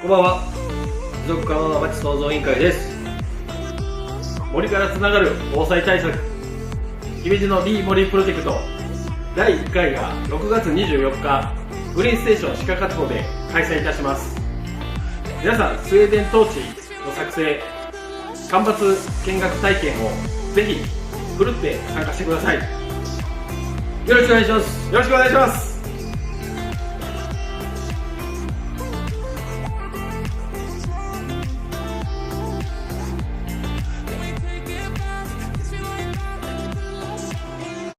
こんばんは。持続可能なまち創造委員会です。森からつながる防災対策、姫路の D 森プロジェクト第1回が6月24日グリーンステーション歯科活動で開催いたします。皆さん、スウェーデントーチの作成、間伐見学体験をぜひふるって参加してください。よろしくお願いします。よろしくお願いします。